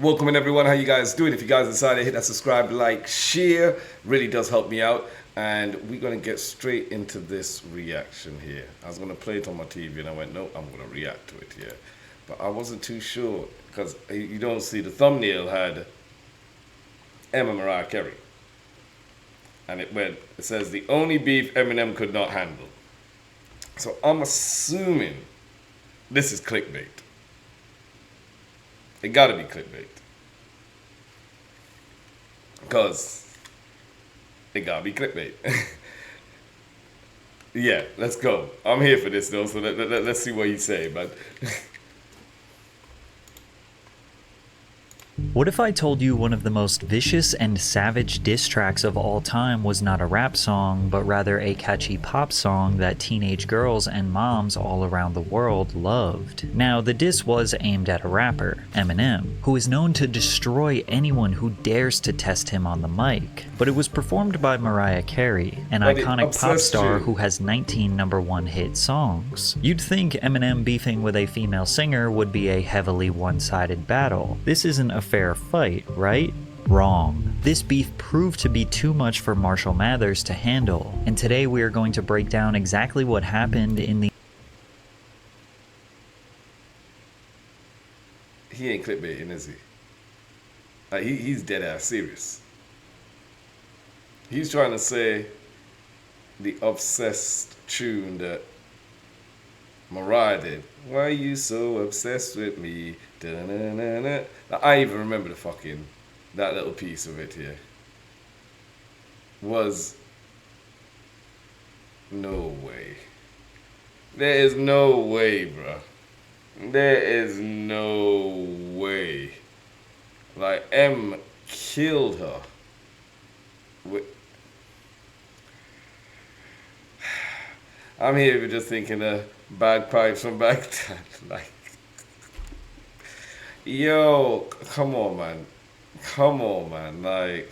Welcome in everyone, how you guys doing? If you guys decided to hit that subscribe, like, share, really does help me out. And we're going to get straight into this reaction here. I was going to play it on my TV and I went, no, I'm going to react to it here. But I wasn't too sure because you don't see the thumbnail had Emma Mariah Carey. And it says the only beef Eminem could not handle. So I'm assuming this is clickbait. It gotta be clickbait. Because it gotta be clickbait. Yeah, let's go. I'm here for this though, so let's see what you say, but What if I told you one of the most vicious and savage diss tracks of all time was not a rap song, but rather a catchy pop song that teenage girls and moms all around the world loved? Now, the diss was aimed at a rapper, Eminem, who is known to destroy anyone who dares to test him on the mic. But it was performed by Mariah Carey, an iconic pop star who has 19 #1 hit songs. You'd think Eminem beefing with a female singer would be a heavily one-sided battle. This isn't a fair fight, right? Wrong. This beef proved to be too much for Marshall Mathers to handle, and today we are going to break down exactly what happened in the he ain't clickbaiting, is he? Like he's dead ass serious. He's trying to say the obsessed tune that Mariah did. Why are you so obsessed with me? Da-na-na-na. I even remember that little piece of it here. Was no way. There is no way, bruh. There is no way. Like M killed her. I'm here just thinking of bagpipes from Baghdad. Like, yo, come on, man. Come on, man. Like,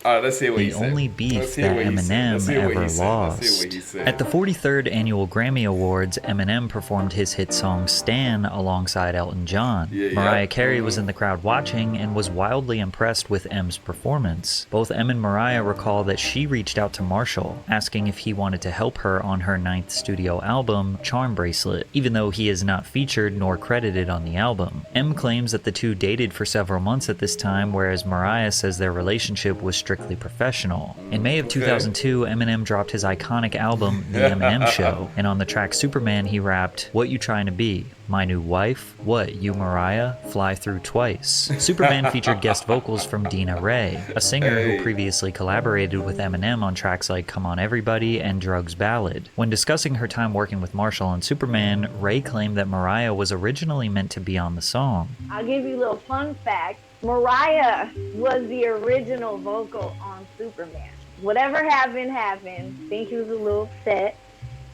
all right, let's hear what he said. The only beef that Eminem ever lost. At the 43rd Annual Grammy Awards, Eminem performed his hit song Stan alongside Elton John. Mariah Carey was in the crowd watching and was wildly impressed with M's performance. Both Em and Mariah recall that she reached out to Marshall, asking if he wanted to help her on her 9th studio album, Charm Bracelet, even though he is not featured nor credited on the album. M claims that the two dated for several months at this time, whereas Mariah says their relationship was strictly professional. In May of 2002, Eminem dropped his iconic album, The Eminem Show, and on the track Superman he rapped, "What you trying to be? My new wife? What, you Mariah? Fly through twice." Superman featured guest vocals from Dina Ray, a singer who previously collaborated with Eminem on tracks like Come On Everybody and Drugs Ballad. When discussing her time working with Marshall on Superman, Ray claimed that Mariah was originally meant to be on the song. I'll give you a little fun fact. Mariah was the original vocal on Superman. Whatever happened, happened. I think he was a little upset.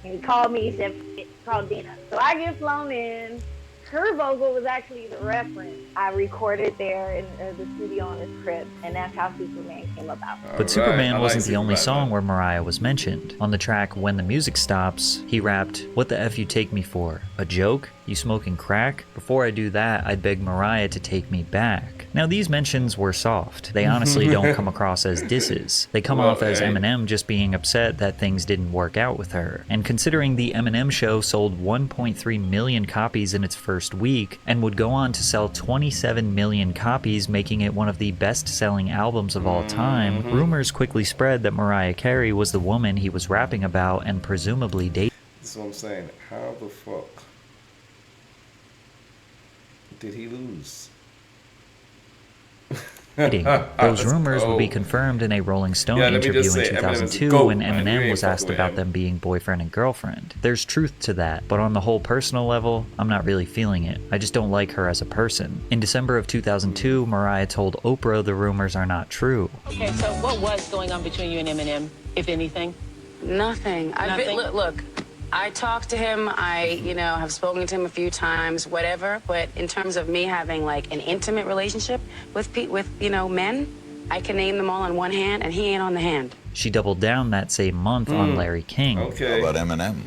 And he called me, he said, call Dina. So I get flown in. Her vocal was actually the reference. I recorded there in the studio on this crib, and that's how Superman came about. But Superman wasn't the only song where Mariah was mentioned. On the track When the Music Stops, he rapped, "What the F you take me for? A joke? You smoking crack? Before I do that, I'd beg Mariah to take me back." Now these mentions were soft. They honestly don't come across as disses. They come off as Eminem just being upset that things didn't work out with her. And considering the Eminem Show sold 1.3 million copies in its first week and would go on to sell 27 million copies, making it one of the best-selling albums of all time, rumors quickly spread that Mariah Carey was the woman he was rapping about and presumably dating. That's what I'm saying. How the fuck did he lose? Those rumors would be confirmed in a Rolling Stone interview in 2002 when Eminem was asked about them being boyfriend and girlfriend. There's truth to that, but on the whole personal level, I'm not really feeling it. I just don't like her as a person. In December of 2002, Mariah told Oprah the rumors are not true. Okay, so what was going on between you and Eminem, if anything? Nothing. Look, I talked to him. I, have spoken to him a few times, whatever. But in terms of me having like an intimate relationship with men, I can name them all on one hand, and he ain't on the hand. She doubled down that same month on Larry King. Okay. How about Eminem?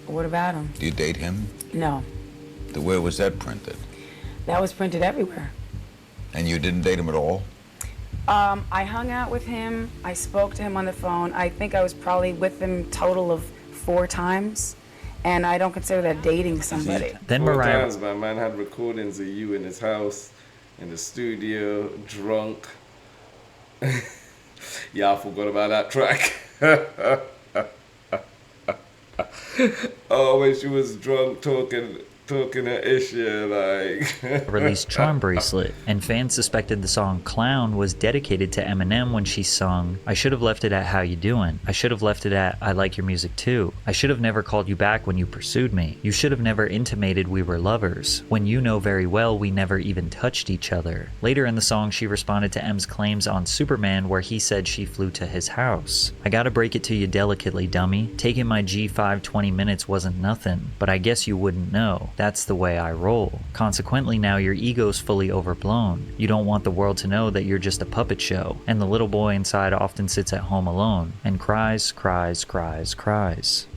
What about him? Do you date him? No. Where was that printed? That was printed everywhere. And you didn't date him at all? I hung out with him. I spoke to him on the phone. I think I was probably with him total of 4 times. And I don't consider that dating somebody. Then 4 Mariah... times, my man had recordings of you in his house, in the studio, drunk. Yeah, I forgot about that track. Oh, when she was drunk talking her issue, like... released Charm Bracelet, and fans suspected the song Clown was dedicated to Eminem when she sung, I should have left it at how you doing. I should have left it at I like your music too. I should have never called you back when you pursued me. You should have never intimated we were lovers, when you know very well we never even touched each other. Later in the song, she responded to M's claims on Superman where he said she flew to his house. I gotta break it to you delicately, dummy. Taking my G5 20 minutes wasn't nothing, but I guess you wouldn't know. That's the way I roll. Consequently, now your ego's fully overblown. You don't want the world to know that you're just a puppet show, and the little boy inside often sits at home alone and cries.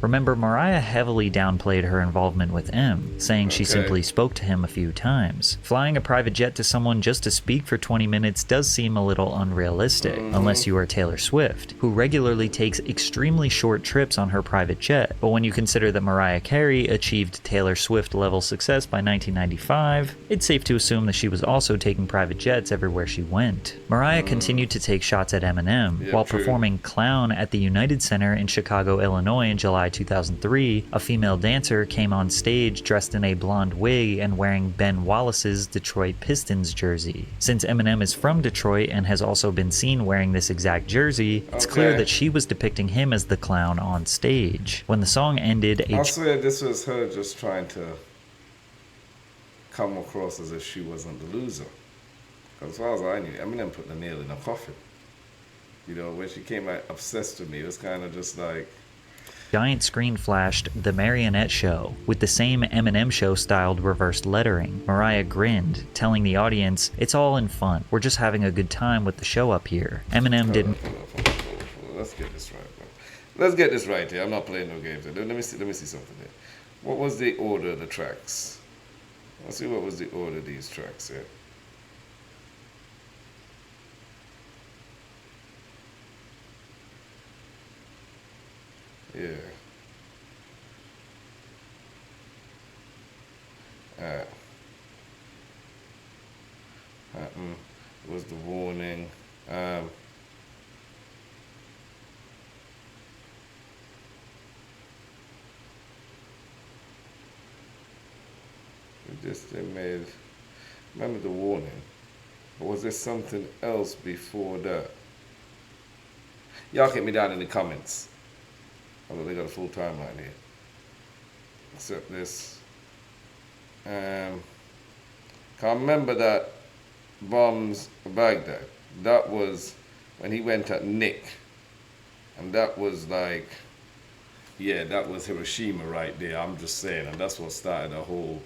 Remember, Mariah heavily downplayed her involvement with M, saying she simply spoke to him a few times. Flying a private jet to someone just to speak for 20 minutes does seem a little unrealistic, unless you are Taylor Swift, who regularly takes extremely short trips on her private jet. But when you consider that Mariah Carey achieved Taylor Swift level success by 1995, it's safe to assume that she was also taking private jets everywhere she went. Mariah continued to take shots at Eminem. While performing Clown at the United Center in Chicago, Illinois in July 2003, a female dancer came on stage dressed in a blonde wig and wearing Ben Wallace's Detroit Pistons jersey. Since Eminem is from Detroit and has also been seen wearing this exact jersey, it's clear that she was depicting him as the clown on stage. When the song ended, I swear this was her just trying to come across as if she wasn't the loser. Because as far as I knew, Eminem put the nail in her coffin. You know, when she came out obsessed with me, it was kind of just like... giant screen flashed The Marionette Show with the same Eminem Show styled reversed lettering. Mariah grinned, telling the audience, it's all in fun. We're just having a good time with the show up here. Eminem didn't... Let's get this right, man. Let's get this right here. I'm not playing no games. Let me see something here. What was the order of the tracks? Let's see what was the order of these tracks here. Yeah. Was the warning. They made, remember the warning, or was there something else before that? Y'all get me down in the comments. Although they got a full timeline here. Except this. Can't remember that Bombs Baghdad. That was when he went at Nick. And that was like, yeah, that was Hiroshima right there. I'm just saying. And that's what started the whole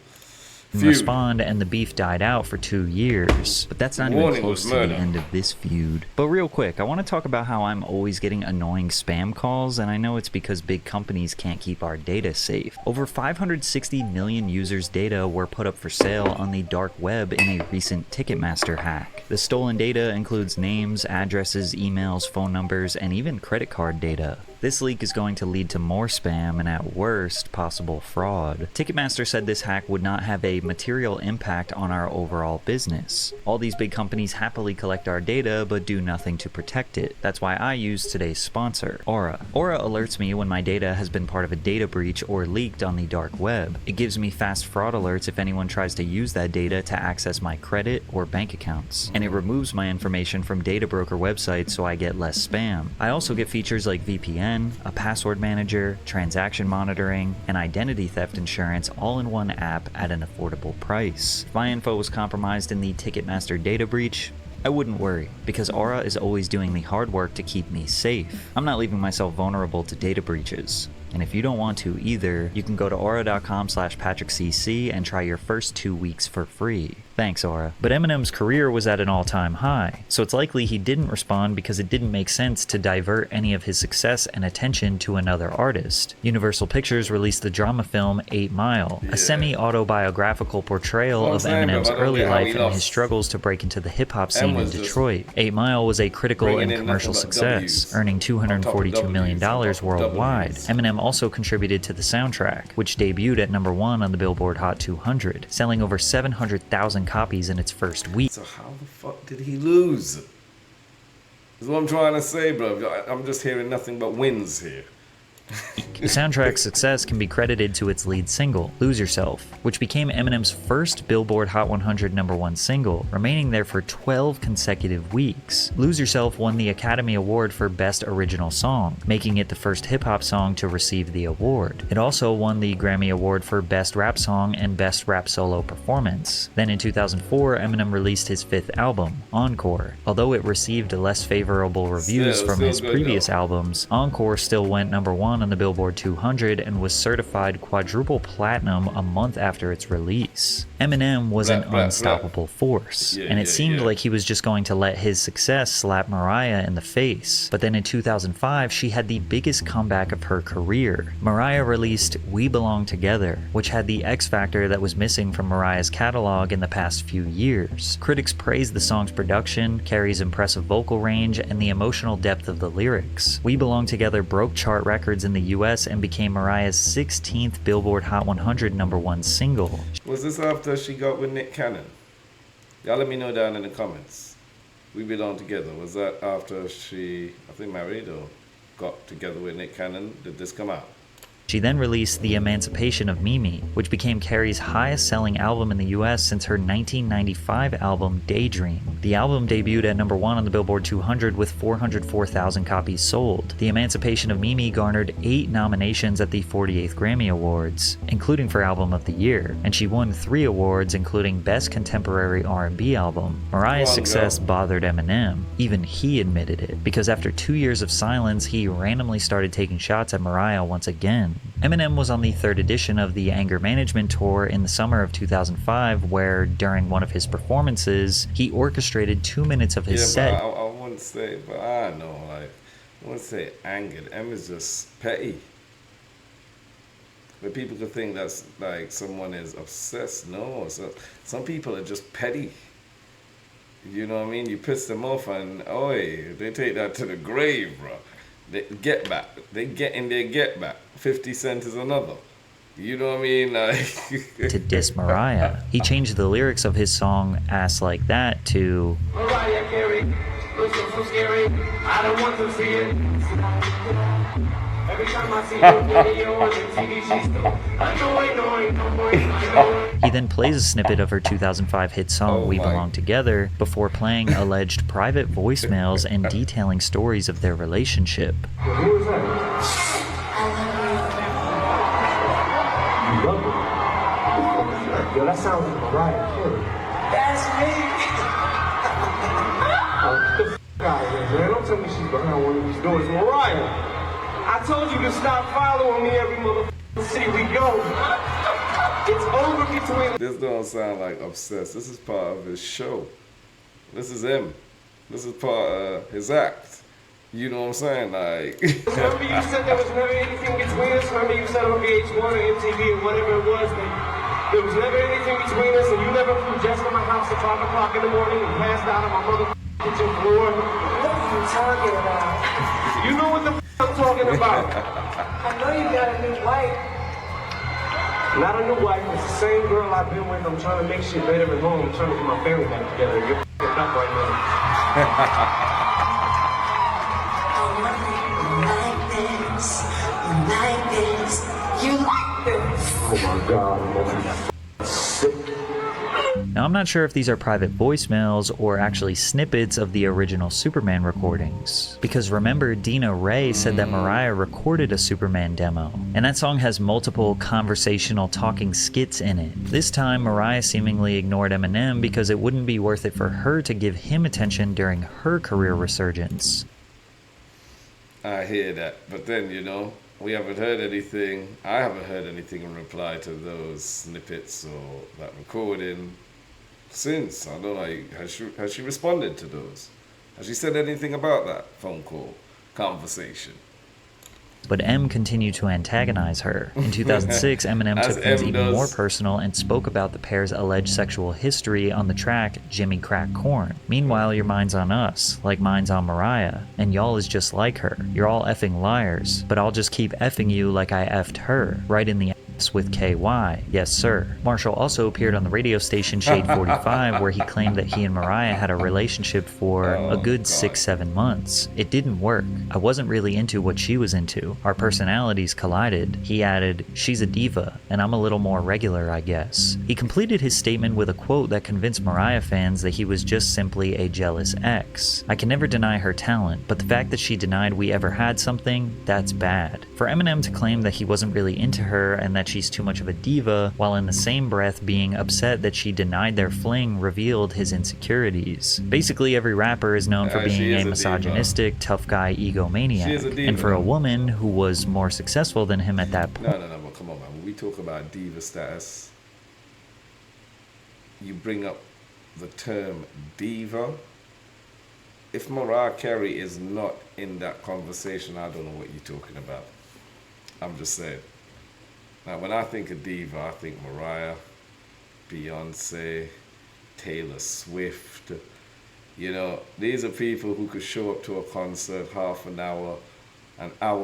respond, and the beef died out for 2 years. But that's not even close to the end of this feud. But real quick, I want to talk about how I'm always getting annoying spam calls, and I know it's because big companies can't keep our data safe. Over 560 million users' data were put up for sale on the dark web in a recent Ticketmaster hack. The stolen data includes names, addresses, emails, phone numbers, and even credit card data. This leak is going to lead to more spam and, at worst, possible fraud. Ticketmaster said this hack would not have a material impact on our overall business. All these big companies happily collect our data but do nothing to protect it. That's why I use today's sponsor, Aura. Aura alerts me when my data has been part of a data breach or leaked on the dark web. It gives me fast fraud alerts if anyone tries to use that data to access my credit or bank accounts. And it removes my information from data broker websites so I get less spam. I also get features like VPN, a password manager, transaction monitoring, and identity theft insurance all in one app at an affordable price. If my info was compromised in the Ticketmaster data breach, I wouldn't worry, because Aura is always doing the hard work to keep me safe. I'm not leaving myself vulnerable to data breaches. And if you don't want to either, you can go to aura.com/PatrickCC and try your first 2 weeks for free. Thanks, Aura. But Eminem's career was at an all-time high, so it's likely he didn't respond because it didn't make sense to divert any of his success and attention to another artist. Universal Pictures released the drama film 8 Mile, a semi-autobiographical portrayal of Eminem's early life and his struggles to break into the hip-hop scene in Detroit. 8 Mile was a critical and commercial success, earning $242 million worldwide. Eminem also contributed to the soundtrack, which debuted at #1 on the Billboard Hot 200, selling over 700,000 copies in its first week. So how the fuck did he lose? That's what I'm trying to say, bro. I'm just hearing nothing but wins here. The soundtrack's success can be credited to its lead single, Lose Yourself, which became Eminem's first Billboard Hot 100 #1 single, remaining there for 12 consecutive weeks. Lose Yourself won the Academy Award for Best Original Song, making it the first hip-hop song to receive the award. It also won the Grammy Award for Best Rap Song and Best Rap Solo Performance. Then in 2004, Eminem released his 5th album, Encore. Although it received less favorable reviews from his previous albums, Encore still went #1 on the Billboard 200 and was certified quadruple platinum a month after its release. Eminem was an unstoppable force, and it seemed like he was just going to let his success slap Mariah in the face. But then in 2005, she had the biggest comeback of her career. Mariah released We Belong Together, which had the X factor that was missing from Mariah's catalog in the past few years. Critics praised the song's production, Carey's impressive vocal range, and the emotional depth of the lyrics. We Belong Together broke chart records in the US and became Mariah's 16th Billboard Hot 100 #1 single. Was this after she got with Nick Cannon? Y'all let me know down in the comments. We Belong Together. Was that after she, I think, married or got together with Nick Cannon? Did this come out? She then released The Emancipation of Mimi, which became Carey's highest-selling album in the US since her 1995 album Daydream. The album debuted at #1 on the Billboard 200 with 404,000 copies sold. The Emancipation of Mimi garnered 8 nominations at the 48th Grammy Awards, including for Album of the Year, and she won 3 awards including Best Contemporary R&B Album. Mariah's success bothered Eminem. Even he admitted it, because after 2 years of silence, he randomly started taking shots at Mariah once again. Eminem was on the 3rd edition of the Anger Management Tour in the summer of 2005, where, during one of his performances, he orchestrated 2 minutes of his set. I wouldn't say, but I know, like, I wouldn't say angered. Emma's just petty. But people could think that's like someone is obsessed. No, some people are just petty. You know what I mean? You piss them off and, they take that to the grave, bro. They get back. They get in their get back. 50 Cent is another. You know what I mean? Like to diss Mariah. He changed the lyrics of his song Ass Like That to Mariah Carey, looking so scary, I don't want to see it. Every time I see her video on the TV, she's still annoying. He then plays a snippet of her 2005 hit song We Belong Together before playing alleged private voicemails and detailing stories of their relationship. Who is that? You love me? Yo, that sounds like Mariah Carey. That's me. Get the f*** out of here, man. Don't tell me she's behind one of these doors. Mariah, I told you to stop following me every motherfucking city we go. It's over between. This don't sound like obsessed. This is part of his show. This is him. This is part of his act. You know what I'm saying? Like. Remember you said there was never anything between us? Remember you said on VH1 or MTV or whatever it was that there was never anything between us and you never flew just to my house at 5 o'clock in the morning and passed out on my motherfucking kitchen floor? What are you talking about? You know what the I'm talking about. I know you got a new wife. Not a new wife, it's the same girl I've been with. I'm trying to make shit better at home. I'm trying to get my family back together. You're up right now. Oh my God, I'm sick. Now, I'm not sure if these are private voicemails or actually snippets of the original Superman recordings, because remember, Dina Ray said that Mariah recorded a Superman demo, and that song has multiple conversational talking skits in it. This time, Mariah seemingly ignored Eminem because it wouldn't be worth it for her to give him attention during her career resurgence. I hear that, but then, you know, we haven't heard anything. I haven't heard anything in reply to those snippets or that recording. since. I don't know. Has she responded to those? Has she said anything about that phone call conversation? But M continued to antagonize her. In 2006, Eminem took things even more personal and spoke about the pair's alleged sexual history on the track Jimmy Crack Corn. Meanwhile, your mind's on us, like mine's on Mariah, and y'all is just like her. You're all effing liars, but I'll just keep effing you like I effed her, right in the ass with KY. Yes, sir. Marshall also appeared on the radio station Shade 45, where he claimed that he and Mariah had a relationship for a good 6-7 months. It didn't work. I wasn't really into what she was into. Our personalities collided. He added, "She's a diva, and I'm a little more regular, I guess." He completed his statement with a quote that convinced Mariah fans that he was just simply a jealous ex. I can never deny her talent, but the fact that she denied we ever had something, that's bad. For Eminem to claim that he wasn't really into her and that she's too much of a diva, while in the same breath being upset that she denied their fling, revealed his insecurities. Basically, every rapper is known for being a misogynistic, tough guy egomaniac, and for a woman who was more successful than him at that point. No, but come on, man. When we talk about diva status, you bring up the term diva. If Mariah Carey is not in that conversation, I don't know what you're talking about. I'm just saying. Now, when I think of diva, I think Mariah, Beyonce, Taylor Swift. You know, these are people who could show up to a concert half an hour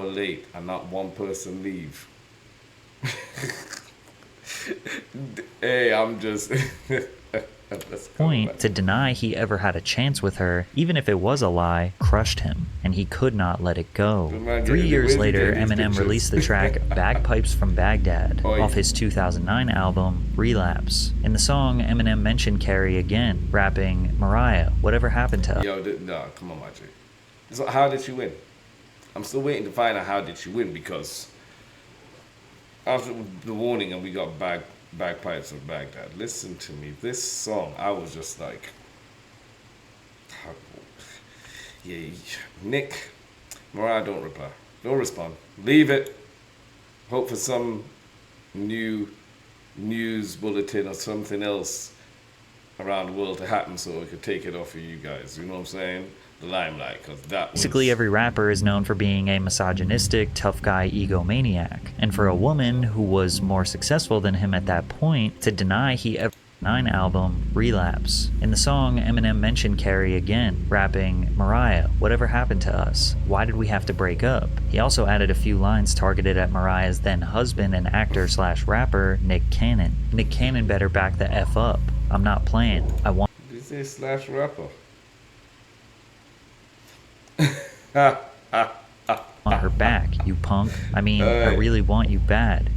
late and not one person leave. Hey, I'm just... point to deny he ever had a chance with her, even if it was a lie, crushed him, and he could not let it go. 3 years later, Eminem released the track Bagpipes from Baghdad off his 2009 album Relapse. In the song, Eminem mentioned Carey again, rapping, "Mariah, whatever happened to us?" Yo, no, come on, my G. So how did she win? I'm still waiting to find out how did she win, because after the warning and we got Bagpipes of Baghdad. Listen to me. This song, I was just like, yeah, Nick, Mariah, don't reply. Don't respond. Leave it. Hope for some new news bulletin or something else around the world to happen so we could take it off of you guys. You know what I'm saying? The limelight, because that was... Basically, every rapper is known for being a misogynistic, tough guy egomaniac, and for a woman who was more successful than him at that point to deny he ever 9 album Relapse. In the song, Eminem mentioned Carey again, rapping, "Mariah, whatever happened to us? Why did we have to break up?" He also added a few lines targeted at Mariah's then husband and actor/rapper Nick Cannon. Nick Cannon better back the F up. I'm not playing. I want... Did you say slash rapper? Want her back, you punk. I mean, I really want you bad.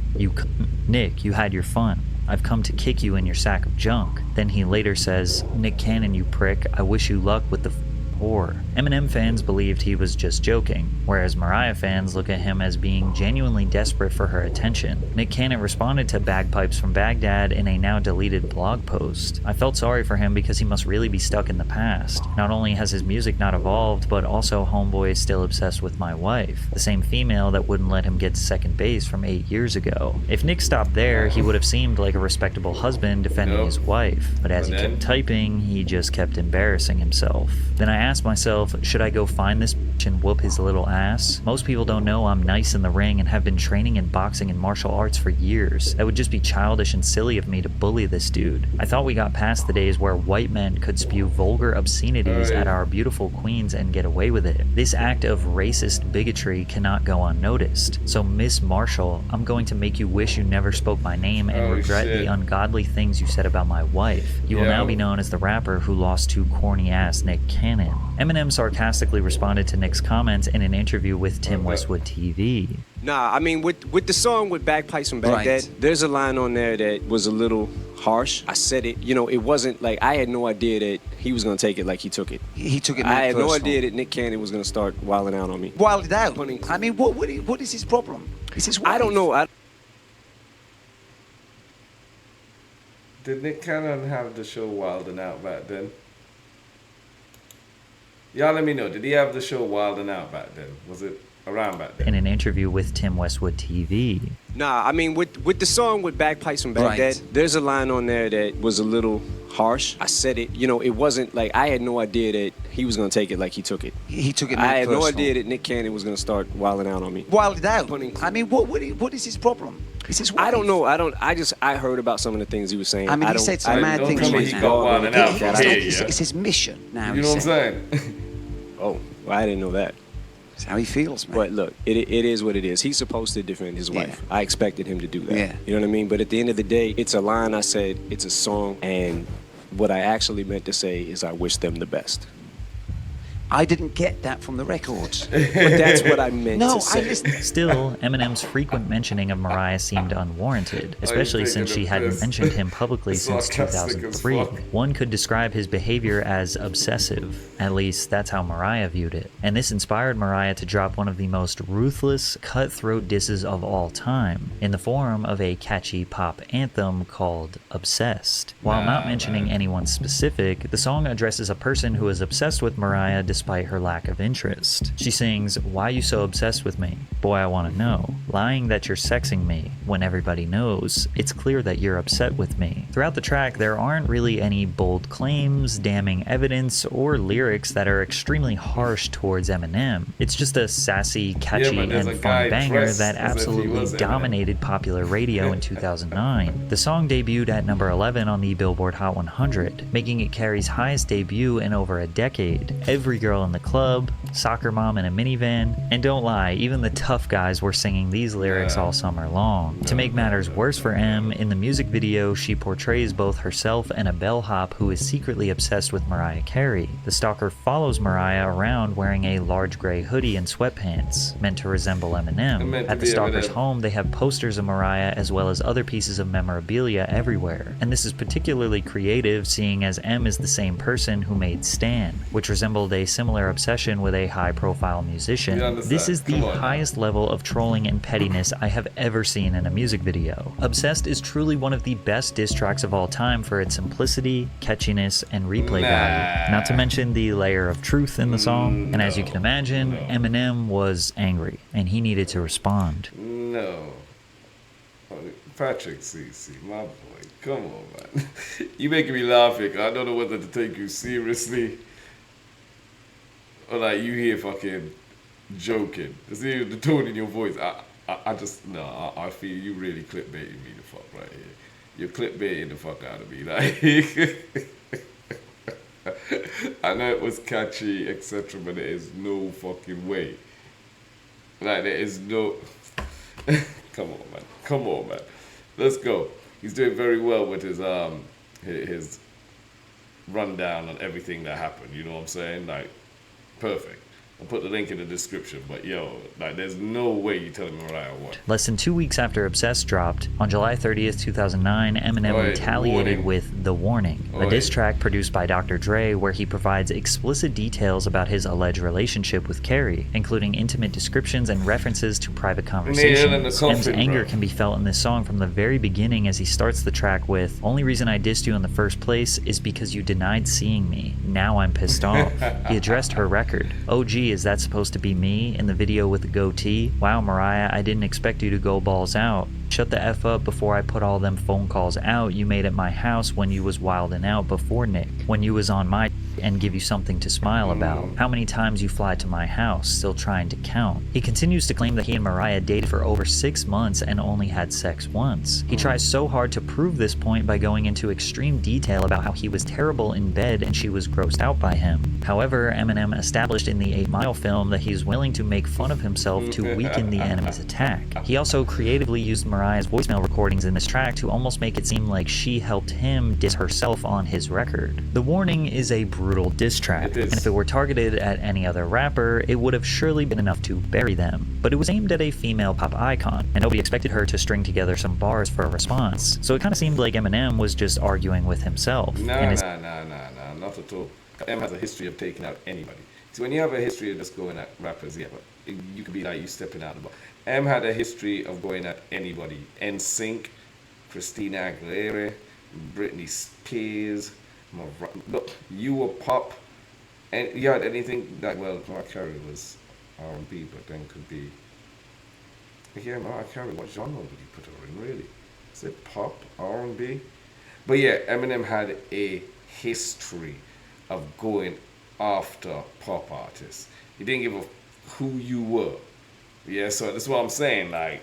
Nick, you had your fun. I've come to kick you in your sack of junk. Then he later says, "Nick Cannon, you prick, I wish you luck with the whore." Eminem fans believed he was just joking, whereas Mariah fans look at him as being genuinely desperate for her attention. Nick Cannon responded to Bagpipes from Baghdad in a now deleted blog post. "I felt sorry for him because he must really be stuck in the past. Not only has his music not evolved, but also homeboy is still obsessed with my wife, the same female that wouldn't let him get to second base from 8 years ago." If Nick stopped there, he would have seemed like a respectable husband defending his wife, but as he kept typing, he just kept embarrassing himself. Then I asked myself, should I go find this bitch and whoop his little ass? Most people don't know I'm nice in the ring and have been training in boxing and martial arts for years. That would just be childish and silly of me to bully this dude. I thought we got past the days where white men could spew vulgar obscenities at our beautiful queens and get away with it. This act of racist bigotry cannot go unnoticed. So Miss Marshall, I'm going to make you wish you never spoke my name and regret the ungodly things you said about my wife. You will now be known as the rapper who lost to corny ass Nick Cannon. Eminem sarcastically responded to Nick's comments in an interview with Tim Westwood TV. Nah, I mean, with the song with Bagpipes from Baghdad, there's a line on there that was a little harsh. I said it, you know, it wasn't like, I had no idea that he was going to take it like he took it. He took it I had no idea that Nick Cannon was going to start wilding out on me. Wilding out? I mean, what is his problem? Is his wife? I don't know. Did Nick Cannon have the show Wildin' Out back then? Y'all let me know. Did he have the show Wildin' Out back then? Was it around back then? In an interview with Tim Westwood TV. Nah, I mean, with the song with Bagpipes from Baghdad, there's a line on there that was a little harsh. I said it. You know, it wasn't like I had no idea that he was gonna take it like he took it. He took it. I had personal. no idea that Nick Cannon was gonna start wilding out on me. Wilded out. I mean, what is his problem? Is his wife? I don't know. I heard about some of the things he was saying. I mean, he said some mad things right right now. It's his mission now. You know what I'm saying? Oh, well, I didn't know that. That's how he feels, man. But look, it is what it is. He's supposed to defend his wife. I expected him to do that. Yeah. You know what I mean? But at the end of the day, it's a line I said, it's a song, and what I actually meant to say is I wish them the best. I didn't get that from the records. But that's what I meant to say. Still, Eminem's frequent mentioning of Mariah seemed unwarranted, especially since she hadn't mentioned him publicly since 2003. One could describe his behavior as obsessive. At least, that's how Mariah viewed it. And this inspired Mariah to drop one of the most ruthless, cutthroat disses of all time, in the form of a catchy pop anthem called Obsessed. While not mentioning anyone specific, the song addresses a person who is obsessed with Mariah despite her lack of interest. She sings, "Why you so obsessed with me? Boy, I wanna know. Lying that you're sexing me when everybody knows. It's clear that you're upset with me." Throughout the track, there aren't really any bold claims, damning evidence, or lyrics that are extremely harsh towards Eminem. It's just a sassy, catchy, and fun banger that absolutely dominated popular radio in 2009. The song debuted at number 11 on the Billboard Hot 100, making it Carey's highest debut in over a decade. Every girl in the club, soccer mom in a minivan, and don't lie, even the tough guys were singing these lyrics all summer long. To make matters worse for Em, in the music video, she portrays both herself and a bellhop who is secretly obsessed with Mariah Carey. The stalker follows Mariah around wearing a large gray hoodie and sweatpants, meant to resemble Eminem. At the stalker's home, they have posters of Mariah as well as other pieces of memorabilia everywhere. And this is particularly creative, seeing as Em is the same person who made Stan, which resembled a similar obsession with a high-profile musician. This is the highest level of trolling and pettiness I have ever seen in a music video. Obsessed is truly one of the best diss tracks of all time for its simplicity, catchiness, and replay value. Not to mention the layer of truth in the song, and as you can imagine, Eminem was angry, and he needed to respond. No. Patrick CC, my boy, come on, man. You making me laughing. I don't know whether to take you seriously or like you here fucking joking. See the tone in your voice. I feel you really clickbaiting me the fuck right here. You're clickbaiting the fuck out of me. Like, I know it was catchy, etc., but there is no fucking way. Like, there is no... Come on, man. Let's go. He's doing very well with his rundown on everything that happened. You know what I'm saying? Like, perfect. I'll put the link in the description, but yo, like, there's no way you're telling Mariah what. Less than 2 weeks after Obsessed dropped, on July 30th, 2009, Eminem retaliated with The Warning, a diss track produced by Dr. Dre where he provides explicit details about his alleged relationship with Carey, including intimate descriptions and references to private conversations. Em's anger can be felt in this song from the very beginning as he starts the track with, "Only reason I dissed you in the first place is because you denied seeing me. Now I'm pissed off." He addressed her record. "OG, is that supposed to be me in the video with the goatee? Wow, Mariah, I didn't expect you to go balls out. Shut the F up before I put all them phone calls out you made at my house when you was wildin' out before Nick. When you was on my and give you something to smile about. How many times you fly to my house, still trying to count." He continues to claim that he and Mariah dated for over 6 months and only had sex once. He tries so hard to prove this point by going into extreme detail about how he was terrible in bed and she was grossed out by him. However, Eminem established in the 8 Mile film that he's willing to make fun of himself to weaken the enemy's attack. He also creatively used Mariah's voicemail recordings in this track to almost make it seem like she helped him diss herself on his record. The Warning is a brutal diss track, and if it were targeted at any other rapper, it would have surely been enough to bury them. But it was aimed at a female pop icon, and nobody expected her to string together some bars for a response, so it kind of seemed like Eminem was just arguing with himself. Nah, not at all. Em has a history of taking out anybody. So when you have a history of just going at rappers, yeah, but you could be like you stepping out of the box. Em had a history of going at anybody. NSYNC, Christina Aguilera, Britney Spears, look, you were pop, and you had anything that, well, Mariah Carey was R&B, but then could be, yeah, Mariah Carey, what genre would you put her in, really? Is it pop, R&B? But yeah, Eminem had a history of going after pop artists. He didn't give a who you were. Yeah, so that's what I'm saying. Like,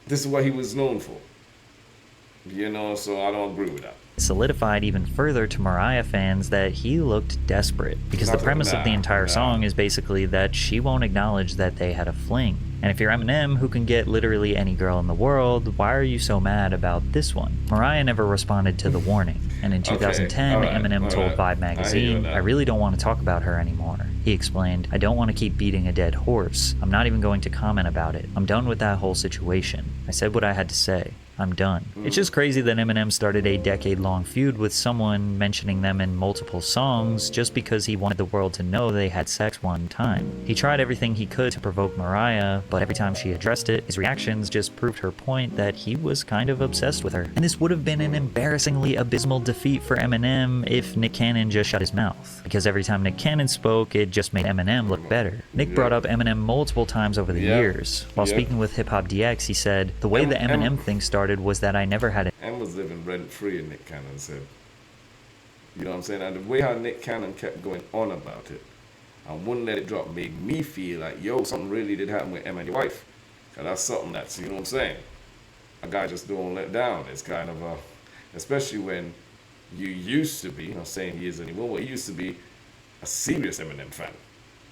this is what he was known for. You know, so I don't agree with that. Solidified even further to Mariah fans that he looked desperate, because the premise of the entire song is basically that she won't acknowledge that they had a fling. And if you're Eminem, who can get literally any girl in the world, why are you so mad about this one? Mariah never responded to the warning, and in 2010, Eminem told Vibe magazine, I really don't want to talk about her anymore. He explained, I don't want to keep beating a dead horse. I'm not even going to comment about it. I'm done with that whole situation. I said what I had to say. I'm done. It's just crazy that Eminem started a decade-long feud with someone mentioning them in multiple songs just because he wanted the world to know they had sex one time. He tried everything he could to provoke Mariah, but every time she addressed it, his reactions just proved her point that he was kind of obsessed with her. And this would have been an embarrassingly abysmal defeat for Eminem if Nick Cannon just shut his mouth, because every time Nick Cannon spoke, it just made Eminem look better. Nick brought up Eminem multiple times over the years. While speaking with Hip Hop DX, he said, the way the Eminem thing started was that I never had it. M was living rent-free in Nick Cannon said. You know what I'm saying? And the way how Nick Cannon kept going on about it and wouldn't let it drop made me feel like, yo, something really did happen with Em and your wife. Cause that's something that's, you know what I'm saying? A guy just don't let down. It's kind of especially when you used to be, I'm not saying he is anymore, but he used to be a serious Eminem fan.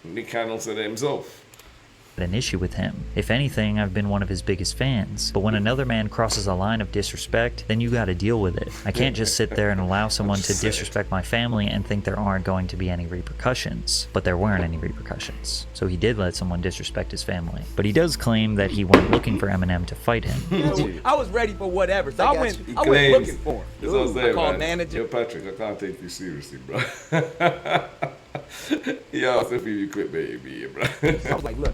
Nick Cannon said it himself. An issue with him. If anything, I've been one of his biggest fans. But when another man crosses a line of disrespect, then you gotta deal with it. I can't just sit there and allow someone to disrespect my family and think there aren't going to be any repercussions. But there weren't any repercussions. So he did let someone disrespect his family. But he does claim that he went looking for Eminem to fight him. I was ready for whatever, so I went looking for him. I called manager. Yo, Patrick, I can't take you seriously, bro. Yo, I said, you quit baby, bro. I was like, look,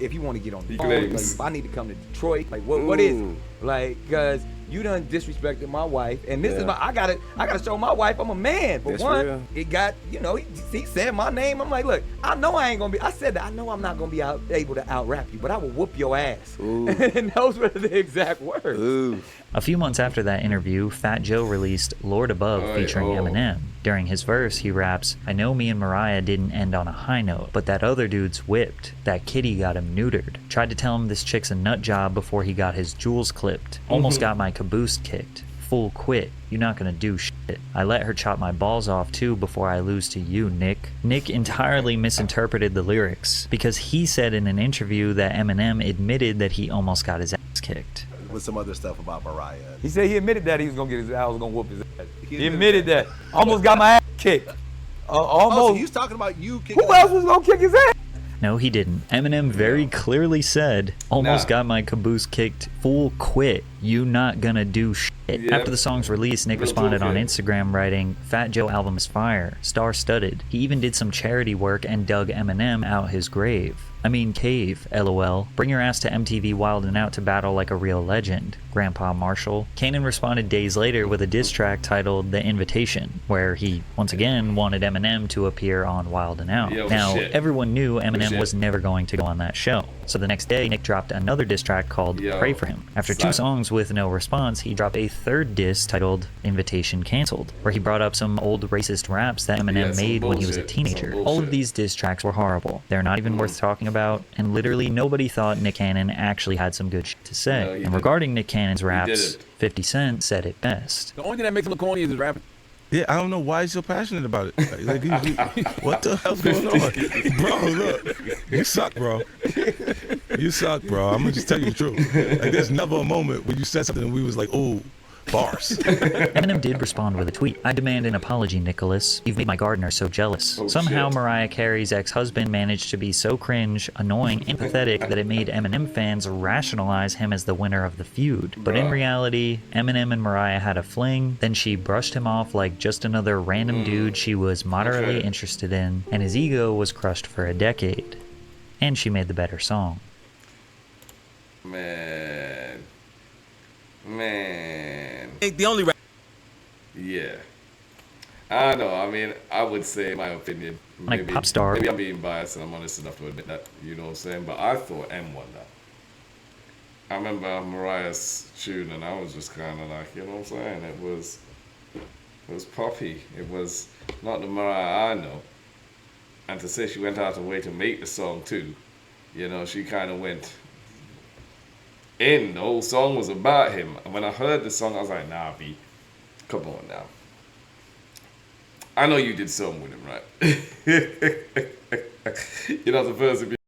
if you want to get on the phone, like, if I need to come to Detroit, like what is it? Like, cause you done disrespected my wife, and this is my I gotta show my wife I'm a man. But one, it got, you know, he said my name. I'm like, look, I know I ain't gonna be. I said that I know I'm not gonna be able to out rap you, but I will whoop your ass. And those were the exact words. Ooh. A few months after that interview, Fat Joe released Lord Above featuring Eminem. During his verse, he raps, I know me and Mariah didn't end on a high note, but that other dude's whipped. That kitty got him neutered. Tried to tell him this chick's a nut job before he got his jewels clipped. Almost got my caboose kicked. Full quit. You're not gonna do shit. I let her chop my balls off too before I lose to you, Nick. Nick entirely misinterpreted the lyrics because he said in an interview that Eminem admitted that he almost got his ass kicked. With some other stuff about Mariah. He said he admitted that he was gonna get his ass, I was gonna whoop his ass. He admitted that. Almost got my ass kicked. Almost. Oh, so he was talking about you kicking. Who else was gonna kick his ass? No, he didn't. Eminem very clearly said, almost got my caboose kicked, full quit, you not gonna do shit. After the song's release, Nick responded on Instagram writing, Fat Joe album is fire, star-studded. He even did some charity work and dug Eminem out his grave. I mean cave, LOL. Bring your ass to MTV Wild 'N Out to battle like a real legend, Grandpa Marshall. Kanan responded days later with a diss track titled The Invitation, where he once again wanted Eminem to appear on Wild 'N Out. Now, everyone knew Eminem was never going to go on that show. So the next day, Nick dropped another diss track called Pray For Him. After 2 songs with no response, he dropped a third diss titled Invitation Cancelled, where he brought up some old racist raps that Eminem made when he was a teenager. All of these diss tracks were horrible. They're not even worth talking about, and literally nobody thought Nick Cannon actually had some good shit to say. And regarding Nick Cannon's raps, 50 Cent said it best. The only thing that makes him look corny is his rapping. Yeah, I don't know why he's so passionate about it. What the hell's going on? Bro, look. You suck, bro. You suck, bro. I'm going to just tell you the truth. Like, there's never a moment when you said something and we was like, ooh, bars. Eminem did respond with a tweet. I demand an apology, Nicholas. You've made my gardener so jealous. Somehow Mariah Carey's ex-husband managed to be so cringe, annoying, and pathetic that it made Eminem fans rationalize him as the winner of the feud. But in reality, Eminem and Mariah had a fling, then she brushed him off like just another random dude she was moderately interested in, and his ego was crushed for a decade. And she made the better song. Man. Ain't the only Yeah. I know. I mean, I would say, in my opinion, like pop star. Maybe I'm being biased and I'm honest enough to admit that. You know what I'm saying? But I thought M won that. I remember Mariah's tune, and I was just kind of like, you know what I'm saying? It was poppy. It was not the Mariah I know. And to say she went out of her way to make the song too, you know, she kind of went in. The whole song was about him. And when I heard the song, I was like, nah, B, come on now. I know you did something with him, right? You're not the first to be